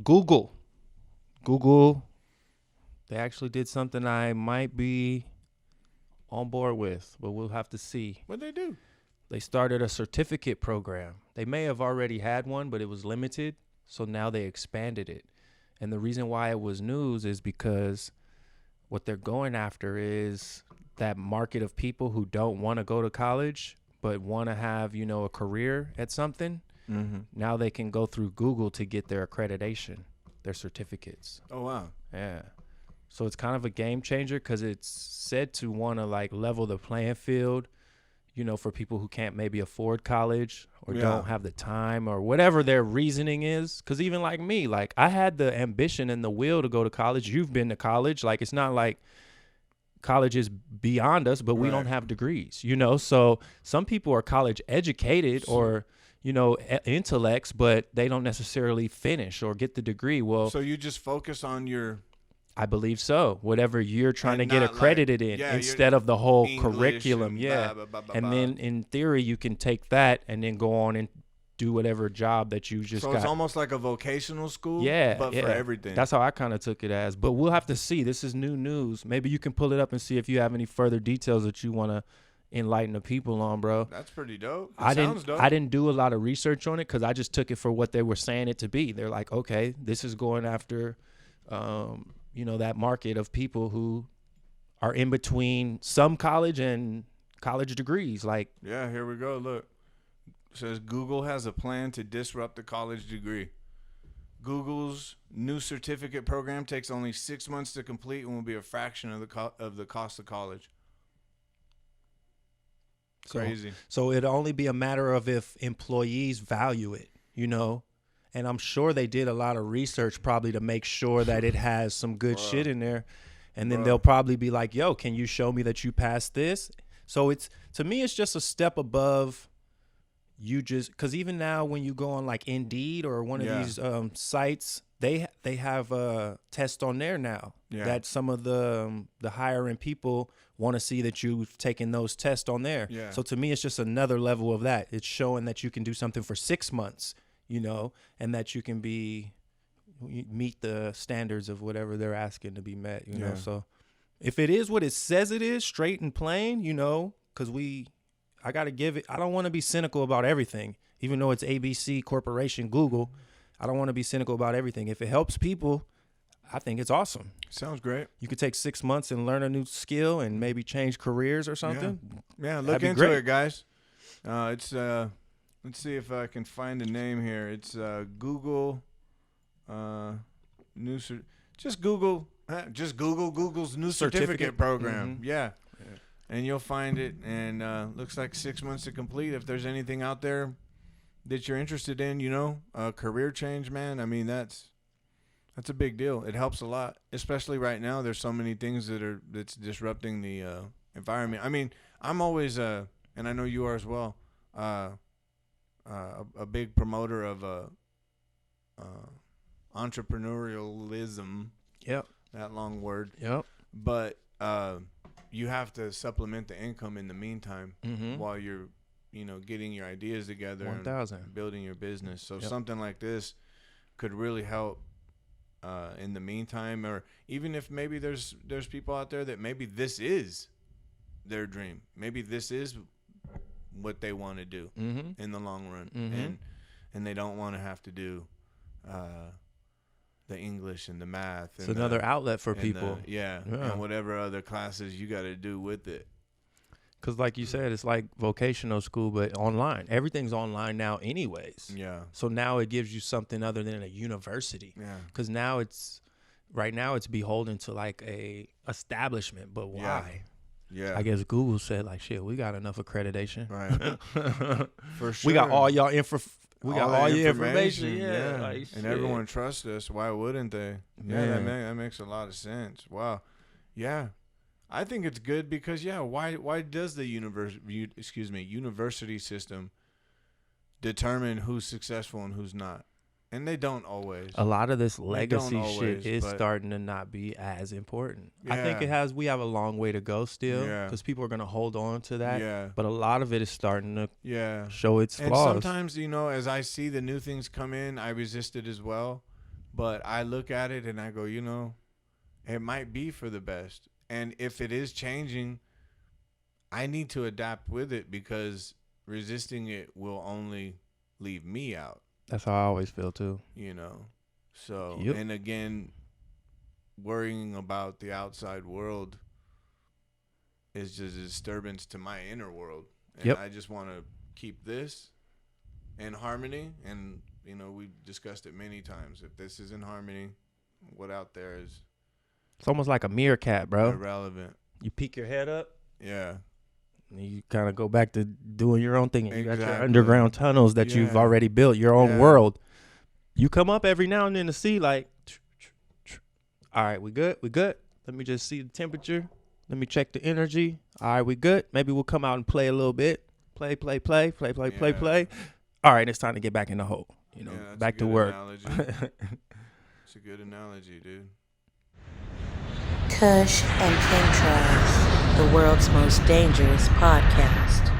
Google. Google. They actually did something I might be on board with, but we'll have to see. What'd they do? They started a certificate program. They may have already had one, but it was limited. So now they expanded it. And the reason why it was news is because what they're going after is that market of people who don't want to go to college, but want to have, a career at something. Mm-hmm. Now they can go through Google to get their accreditation, their certificates. Oh, wow. Yeah. So it's kind of a game changer because it's said to want to level the playing field, for people who can't maybe afford college or don't have the time or whatever their reasoning is. Because even like me, I had the ambition and the will to go to college. You've been to college. It's not like college is beyond us, but we don't have degrees, So some people are college educated or, intellects, but they don't necessarily finish or get the degree. Well, so you just focus on your... I believe so. Whatever you're trying to get accredited in instead of the whole curriculum. Blah, blah, blah, and blah. then in theory, you can take that and then go on and do whatever job that you just got. So it's almost like a vocational school, but for everything. That's how I kind of took it as. But we'll have to see. This is new news. Maybe you can pull it up and see if you have any further details that you want to enlighten the people on, bro. That's pretty dope. Sounds dope. I didn't do a lot of research on it because I just took it for what they were saying it to be. They're like, okay, this is going after that market of people who are in between some college and college degrees. Yeah, here we go. Look, it says Google has a plan to disrupt the college degree. Google's new certificate program takes only 6 months to complete and will be a fraction of the cost of college. Crazy. So it'd only be a matter of if employees value it, And I'm sure they did a lot of research probably to make sure that it has some good shit in there. And then they'll probably be like, yo, can you show me that you passed this? So to me, it's just a step above because even now when you go on Indeed or one of these sites, they have a test on there now that some of the hiring people want to see that you've taken those tests on there. Yeah. So to me, it's just another level of that. It's showing that you can do something for 6 months. And that you can meet the standards of whatever they're asking to be met, know. So if it is what it says it is, straight and plain, because I got to give it, I don't want to be cynical about everything, even though it's ABC Corporation, Google. I don't want to be cynical about everything. If it helps people, I think it's awesome. Sounds great. You could take 6 months and learn a new skill and maybe change careers or something. Yeah, look into it, guys. Let's see if I can find a name here. It's Google just Google Google's new certificate program. Mm-hmm. Yeah. And you'll find it. And looks like 6 months to complete. If there's anything out there that you're interested in, career change, man. I mean, that's a big deal. It helps a lot, especially right now. There's so many things that's disrupting the environment. I mean, I'm always and I know you are as well. A big promoter of entrepreneurialism. Yep. That long word. Yep. But you have to supplement the income in the meantime while you're, getting your ideas together 1,000. and building your business. So something like this could really help in the meantime, or even if maybe there's people out there that maybe this is their dream. Maybe this is what they want to do in the long run, and they don't want to have to do the English and the math. It's another outlet for people. And whatever other classes you got to do with it. Because like you said, it's like vocational school, but online. Everything's online now anyways. Yeah. So now it gives you something other than a university. Yeah. Because right now it's beholden to a establishment, but why? Yeah. I guess Google said shit, we got enough accreditation. Right. For sure. We got all y'all all your information. Yeah. And everyone trusts us. Why wouldn't they? Yeah, that makes a lot of sense. Wow. Yeah. I think it's good because why does the university system determine who's successful and who's not? And they don't always. A lot of this legacy shit is starting to not be as important. I think we have a long way to go still because people are going to hold on to that. Yeah. But a lot of it is starting to show its flaws. And sometimes, as I see the new things come in, I resist it as well. But I look at it and I go, it might be for the best. And if it is changing, I need to adapt with it, because resisting it will only leave me out. That's how I always feel too. So, Yep. And again, worrying about the outside world is just a disturbance to my inner world. And Yep. I just want to keep this in harmony. And, we discussed it many times. If this is in harmony, what out there is... It's almost like a meerkat, bro. irrelevant. You peek your head up. Yeah. And you kind of go back to doing your own thing. And you got your Exactly. underground tunnels that you've already built, your own world. You come up every now and then to see, like, all right, we good? We good? Let me just see the temperature. Let me check the energy. All right, we good? Maybe we'll come out and play a little bit. Play. All right, it's time to get back in the hole. Back to work. It's a good analogy, dude. Kush and King Trash, the world's most dangerous podcast.